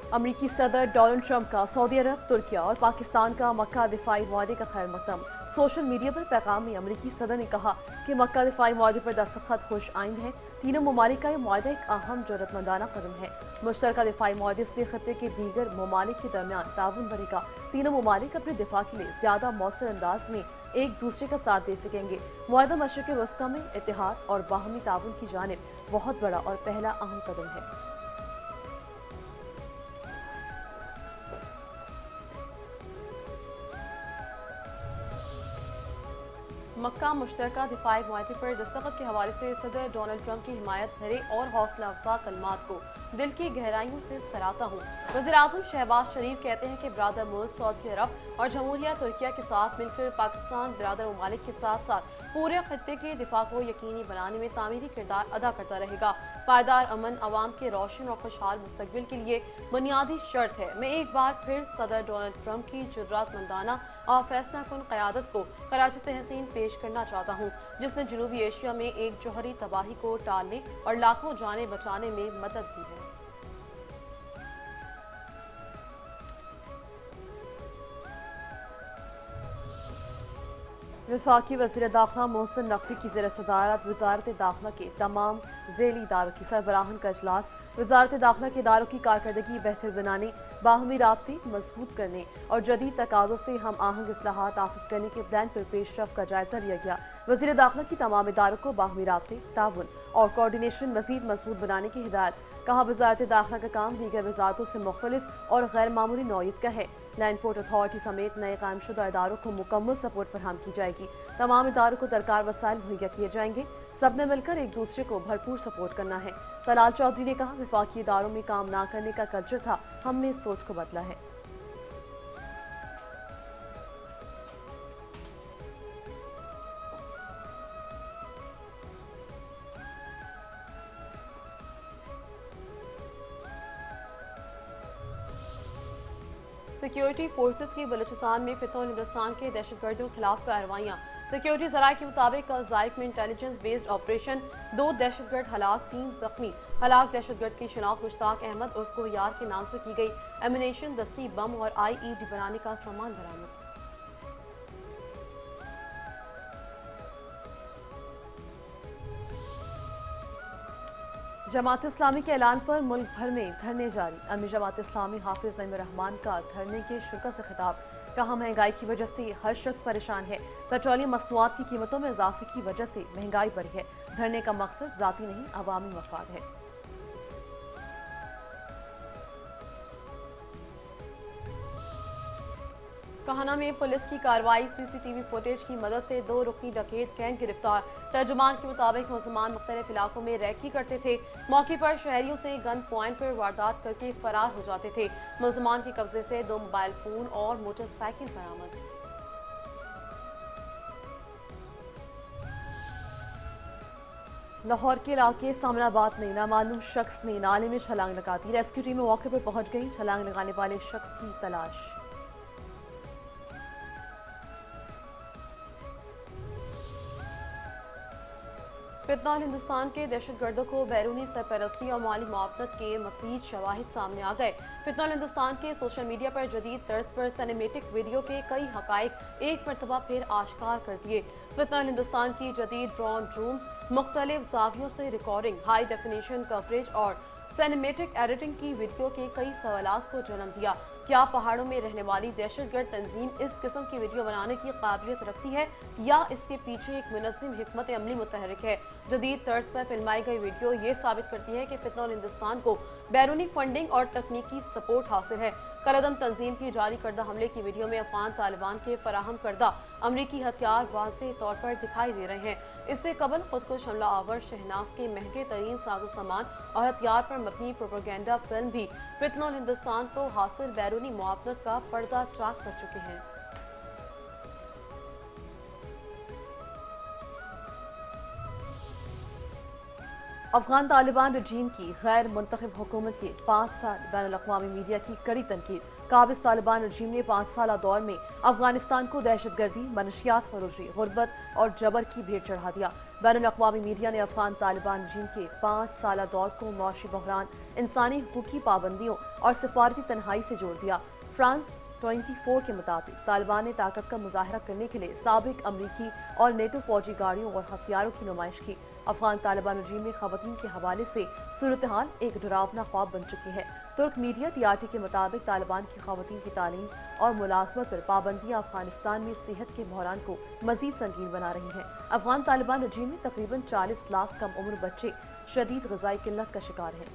अमरीकी सदर Donald Trump का सऊदी अरब, तुर्किया और पाकिस्तान का मक्का दिफाई मुआहदे का खैर मकदम। सोशल मीडिया पर पैगाम में अमरीकी सदर ने कहा कि मक्का दिफाई मुआहदे पर दस्तखत खुश आइंद है। तीनों ममालिक का यह मुआहदा एक अहम जरूरतमंदाना कदम है। मुश्तरका दिफाई मुआहदे से खत्े के दीगर ममालिक के दरमियान ताउन बढ़ेगा। तीनों ममालिक अपने दिफा के लिए ज्यादा मौसर अंदाज में एक दूसरे का साथ दे सकेंगे। मुआहदा मशरिक़ वस्ता में इत्तेहाद और बाहमी ताउन की जानिब बहुत बड़ा और पहला अहम कदम है। मक्का मुश्तरका दिफाई मुआहदे पर दस्तखत के हवाले से सदर डोनाल्ड ट्रंप की हिमायत भरे और हौसला अफजा कलमात को दिल की गहराइयों से सराहता हूँ। वज़ीर-ए-आज़म शहबाज शरीफ कहते हैं कि बिरादर मुल्क सऊदी अरब और जमहूरिया तुर्किया के साथ मिलकर पाकिस्तान बिरादर ममालिक के साथ साथ पूरे खत्ते के दिफा को यकीनी बनाने में तामीरी किरदार अदा करता रहेगा। पायदार अमन अवाम के रोशन और खुशहाल मुस्तकबिल के लिए बुनियादी शर्त है। मैं एक बार फिर सदर डोनाल्ड ट्रंप की जुर्रातमंदाना और फैसला कुन क़यादत को खराज तहसीन पेश करना चाहता हूँ, जिसने जनूबी एशिया में एक जौहरी तबाही को टालने और लाखों जानें बचाने में मदद दी है। वफाकी वज़ीर दाखिला मोहसिन नकवी की ज़ेर सदारत वज़ारत दाखिला के तमाम ज़ैली इदारों की सरबराहान का इजलास। वज़ारत दाखिला के इदारों की कारकर्दगी बेहतर बनाने, बाहमी राब्ते मजबूत करने और जदीद तकाज़ों से हम आहंग इस्लाहात नाफिज करने के प्लान पर पेशरफ का जायजा लिया गया। वज़ीर दाखिला की तमाम इदारों को बाहमी राब्ते, ताउन और कोऑर्डिनेशन मज़ीद मजबूत बनाने की हिदायत। कहा, वज़ारत दाखिला का काम दीगर वज़ारतों से मुख्तलिफ और गैर मामूली नौयत का है। लैंड पोर्ट अथॉरिटी समेत नए कायमशुदा इदारों को मुकम्मल सपोर्ट फराहम की जाएगी। तमाम इदारों को दरकार वसाइल मुहैया किए जाएंगे। सब ने मिलकर एक दूसरे को भरपूर सपोर्ट करना है। तलाल चौधरी ने कहा, वफाकी इदारों में काम ना करने का कल्चर था, हमने इस सोच को बदला है। सिक्योरिटी फोर्सेस की बलूचिस्तान में फितौर हिंदुस्तान के दहशतगर्दों के खिलाफ कार्रवाइयाँ। सिक्योरिटी जराये के मुताबिक कल ज़ाइक में इंटेलिजेंस बेस्ड ऑपरेशन 2 दहशतगर्द हलाक, 3 जख्मी। हलाक दहशतगर्द की शिनाख्त मुश्ताक अहमद उर्फ कोहियार के नाम से की गई। एमिनेशन, दस्ती बम और IED बनाने का सामान बरामद। जमात इस्लामी के ऐलान पर मुल्क भर में धरने जारी। अमीर जमात इस्लामी हाफिज नईम रहमान का धरने के शुरा से खिताब। कहा, महंगाई की वजह से हर शख्स परेशान है। पेट्रोलियम मसनूआत की कीमतों में इजाफे की वजह से महंगाई बढ़ी है। धरने का मकसद जाती नहीं, अवामी मफाद है। काहना में पुलिस की कार्रवाई। CCTV फुटेज की मदद से 2 रुकनी डकैत गैंग गिरफ्तार। तर्जुमान के मुताबिक मुलजमान मुख्तलिफ इलाकों में रैकी करते थे। मौके पर शहरियों से गन पॉइंट पर वारदात करके फरार हो जाते थे। मुलजमान के कब्जे से 2 मोबाइल फोन और मोटरसाइकिल बरामद। लाहौर के इलाके सामनाबाद में नामालूम शख्स ने नाले में छलांग लगा दी। रेस्क्यू टीम मौके पर पहुंच गई। छलांग लगाने वाले शख्स की तलाश। फितौर हिंदुस्तान के दहशतगर्दों को बैरूनी सरपरस्ती और माली मुआवनत के मज़ीद शवाहिद सामने आ गए। फितौर हिंदुस्तान के सोशल मीडिया पर जदीद तर्ज पर सिनेमेटिक वीडियो के कई हकायक एक मरतबा फिर आश्कार कर दिए। फितौर हिंदुस्तान की जदीद ड्रोन रूम्स, मुख्तलिफ जावियों से रिकॉर्डिंग, हाई डेफिनेशन कवरेज और सिनेमेटिक एडिटिंग की वीडियो के कई सवालात को जन्म दिया। क्या पहाड़ों में रहने वाली दहशतगर्द तंजीम इस किस्म की वीडियो बनाने की काबिलियत रखती है या इसके पीछे एक मुनज़्ज़म हिकमत अमली मुतहरिक है? जदीद तर्ज पर फिल्माई गई वीडियो ये साबित करती है कि फितौर हिंदुस्तान को बैरूनी फंडिंग और तकनीकी सपोर्ट हासिल है। करदम तंजीम की जारी करदा हमले की वीडियो में अफगान तालिबान के फराहम करदा अमरीकी हथियार वाज़ेह तौर पर दिखाई दे रहे हैं। इससे कबल खुदकुश हमला आवर शहनाज के महंगे तरीन साजो सामान और हथियार पर मबनी प्रोपेगेंडा फिल्म भी फितौर हिंदुस्तान को हासिल बैरूनी मुआवनत का पर्दा चाक कर चुके हैं। अफगान तालिबान रजीम की गैर मुंतखब हुकूमत के 5 साल बैनुल अक़वामी मीडिया की कड़ी तनकीद। काबिज तालिबान रजीम ने 5 साल दौर में अफगानिस्तान को दहशतगर्दी, मनशियात फरोशी, गुर्बत और जबर की भेंट चढ़ा दिया। बैनुल-अक़वामी मीडिया ने अफगान तालिबान रजीम के 5 साल दौर को मौशी बहरान, इंसानी हकूक़ की पाबंदियों और सिफारती तन्हाई से जोड़ दिया। फ्रांस 24 के मुताबिक तालिबान ने ताकत का मुजाहरा करने के लिए साबिक अमरीकी और नेटो फौजी गाड़ियों और हथियारों की नुमाइश की। अफगान तालिबान रजीम में खवातीन के हवाले से सूरत हाल एक डरावना ख्वाब बन चुकी है। तुर्क मीडिया TRT के मुताबिक तालिबान की खवातीन की तालीम और मुलाजमत पर पाबंदियां अफगानिस्तान में सेहत के बहरान को मजीद संगीन बना रही हैं। अफगान तालिबान रजीम में तकरीबन 40 लाख कम उम्र बच्चे शदीद ग़िज़ाई किल्लत का शिकार हैं।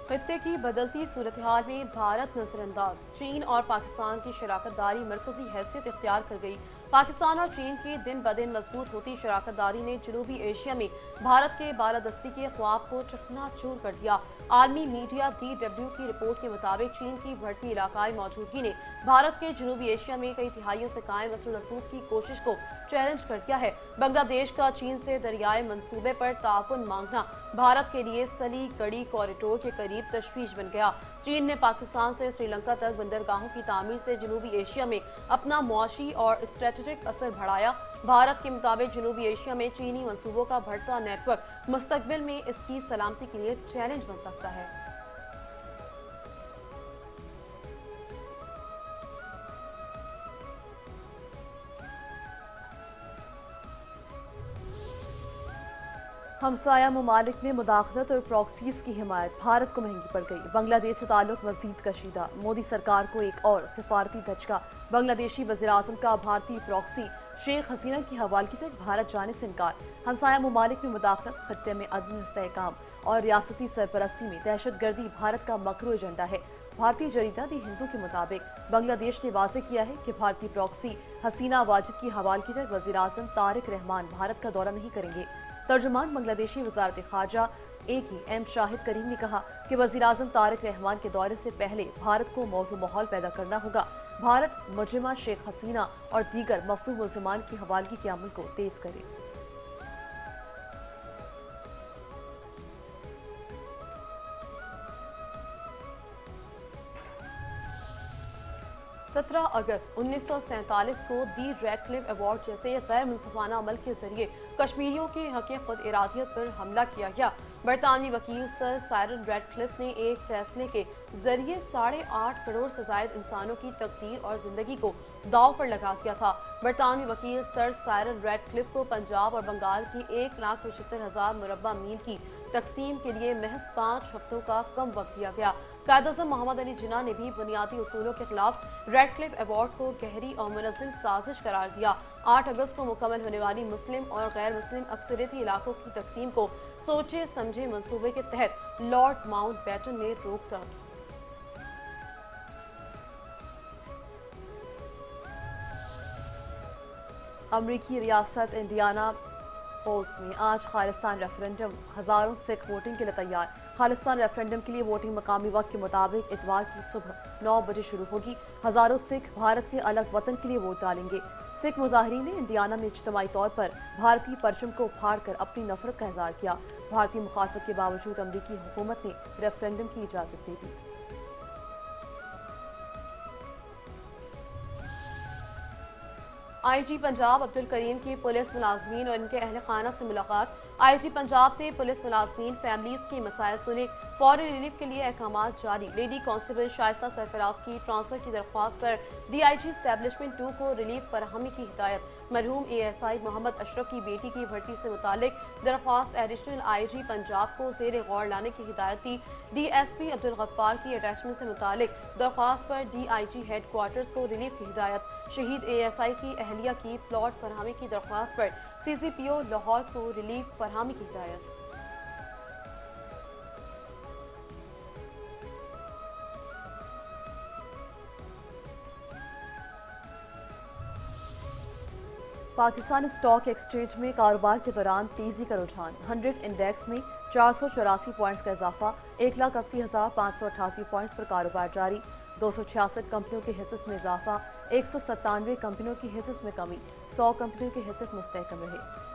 खत्ते की बदलती सूरत हाल में भारत नजरअंदाज, चीन और पाकिस्तान की शराकत दारी मरकजी हैसियत इख्तियार कर गई। पाकिस्तान और चीन की दिन ब दिन मजबूत होती शराकत दारी ने जनूबी एशिया में भारत के बालादस्ती के ख्वाब को चकनाचूर कर दिया। आलमी मीडिया DW की रिपोर्ट के मुताबिक चीन की बढ़ती इलाकाई मौजूदगी ने भारत के जनूबी एशिया में कई तिहाइयों से कायम असर रसूख की कोशिश को चैलेंज कर दिया है। बांग्लादेश का चीन से दरियाई मंसूबे पर ताउन मांगना भारत के लिए सली कड़ी कॉरिडोर के करीब तशवीश बन गया। चीन ने पाकिस्तान से श्रीलंका तक बंदरगाहों की तामीर से जनूबी एशिया में अपना मुआशी और स्ट्रेटेजिक असर बढ़ाया। भारत के मुताबिक जनूबी एशिया में चीनी मंसूबों का बढ़ता नेटवर्क मुस्तकबिल में इसकी सलामती के लिए चैलेंज बन सकता है। हमसाया ममालिक में मुदाखलत और प्रॉक्सीज की हिमायत भारत को महंगी पड़ गई। बांग्लादेश से ताल्लुक मजीद कशीदा, मोदी सरकार को एक और सिफारती धचका। बांग्लादेशी वज़ीर-ए-आज़म का भारतीय प्रॉक्सी शेख हसीना की हवालगी तक भारत जाने से इनकार। हमसाया ममालिक में मुदाखलत, खत्ते में अदम इस्तेहकाम और रियासती सरपरस्ती में दहशतगर्दी भारत का मकरू एजेंडा है। भारतीय जरीदा दी हिंदू के मुताबिक बांग्लादेश ने वाज़ेह किया है कि भारतीय प्रॉक्सी हसीना वाजिद की हवालगी तक वज़ीर-ए-आज़म तारिक रहमान भारत का दौरा नहीं करेंगे। तर्जुमान बांग्लादेशी वज़ारत ख़ारजा AKM शाहिद करीम ने कहा कि वज़ीर-ए-आज़म तारिक रहमान के दौरे से पहले भारत को मौजू माहौल पैदा करना होगा। भारत मुजरिमा शेख हसीना और दीगर मफरूम मुल्ज़िमान की हवालगी के अमल को तेज करे। 17 अगस्त 1947 को दी रेडक्लिफ अवार्ड जैसे गैर मुनसिफाना अमल के जरिए कश्मीरियों के हक़ खुद इरादियत पर हमला किया गया। बरतानवी वकील सर साइरन रेडक्लिफ ने एक फैसले के जरिए 8.5 करोड़ से ज़ायद इंसानों की तकदीर और जिंदगी को दाव पर लगा दिया था। बरतानवी वकील सर साइरन रेडक्लिफ को पंजाब और बंगाल की 1,75,000 मुरब्बा मील की तकसीम के लिए महज 5 हफ्तों का कम वक्त दिया गया। कायद-ए-आज़म मोहम्मद अली जिन्ना ने भी बुनियादी उसूलों के खिलाफ रेडक्लिफ अवार्ड को गहरी और मुनज़्ज़म साजिश करार दिया। 8 अगस्त को मुकम्मल होने वाली मुस्लिम और गैर मुस्लिम अक्सरियती इलाकों की तकसीम को सोचे समझे मंसूबे के तहत लॉर्ड माउंटबेटन ने रोक दिया। अमरीकी रियासत इंडियाना पोल्स में आज खालिस्तान रेफरेंडम, हजारों सिख वोटिंग के लिए तैयार। खालिस्तान रेफरेंडम के लिए वोटिंग मकामी वक्त के मुताबिक इतवार की सुबह 9 बजे शुरू होगी। हजारों सिख भारत से अलग वतन के लिए वोट डालेंगे। सिख मुजाहिरीन ने इंडियाना में इज्तिमाई तौर पर भारतीय परचम को उखाड़ कर अपनी नफरत का इजहार किया। भारतीय मुखालफत के बावजूद अमरीकी हुकूमत ने रेफरेंडम की इजाजत दे दी। IG पंजाब अब्दुल करीम की पुलिस मुलाजमीन और इनके अहल खाना से मुलाकात। IG पंजाब ने पुलिस मुलाजमीन फैमिलीज की मसाइल सुने, फौरी रिलीफ के लिए अहकाम जारी। लेडी कांस्टेबल शाइस्ता सरफराज की ट्रांसफर की दरख्वास्त पर DIG एस्टेब्लिशमेंट 2 को रिलीफ फराहमी की हिदायत। मरहूम ASI मोहम्मद अशरफ की बेटी की भर्ती से मुतालिक दरख्वास्त एडिशनल IG पंजाब को ज़ेर गौर लाने की हिदायत दी। DSP अब्दुल गफ्फार की अटैचमेंट से मुतालिक दरख्वास्त पर DIG हेड क्वार्टर्स को रिलीफ की हिदायत। शहीद ASI की अहलिया की प्लॉट फरहमी की दरख्वास्त पर CCPO लाहौर को रिलीफ फरहमी की हिदायत। पाकिस्तान स्टॉक एक्सचेंज में कारोबार के दौरान तेजी का रुझान। 100 इंडेक्स में 484 पॉइंट्स का इजाफा, 1,80,588 पॉइंट्स पर कारोबार जारी। 266 कंपनियों के हिस्से में इजाफा, 197 कंपनियों की हिस्स में कमी, 100 कंपनियों के हिस्स मुस्तहकम रहे।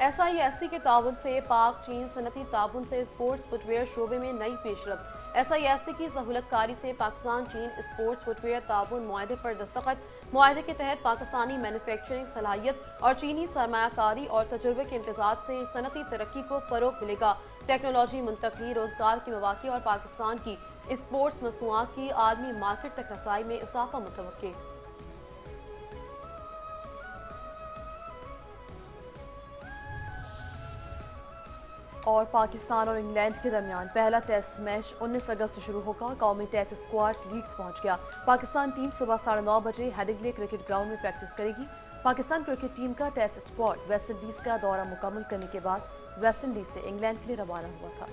SISC के ताउन से पाक चीन सनती ताउन से स्पोर्ट्स फुटवेयर शोबे में नई पेशरफ। SISC की सहूलतकारी से पाकिस्तान चीन स्पोर्ट्स फुटवेयर ताउन मुआहदे पर दस्तखत। मुआहदे के तहत पाकिस्तानी मैन्युफैक्चरिंग सलाहियत और चीनी सरमायाकारी और तजुर्बे के इम्तजाज से सनती तरक्की को फरोग मिलेगा। टेक्नोलॉजी मुंतकली, रोजगार के मौके और पाकिस्तान की स्पोर्ट्स मसनूआत की आलमी मार्केट तक रसाई में इजाफा मुतवक्किल। और पाकिस्तान और इंग्लैंड के दरमियान पहला टेस्ट मैच 19 अगस्त से शुरू होगा। कौमी टेस्ट स्क्वाड लीड्स पहुंच गया। पाकिस्तान टीम सुबह 9:30 बजे हेडिंग्ले क्रिकेट ग्राउंड में प्रैक्टिस करेगी। पाकिस्तान क्रिकेट टीम का टेस्ट स्क्वाड वेस्ट इंडीज का दौरा मुकम्मल करने के बाद वेस्ट इंडीज से इंग्लैंड के लिए रवाना हुआ था।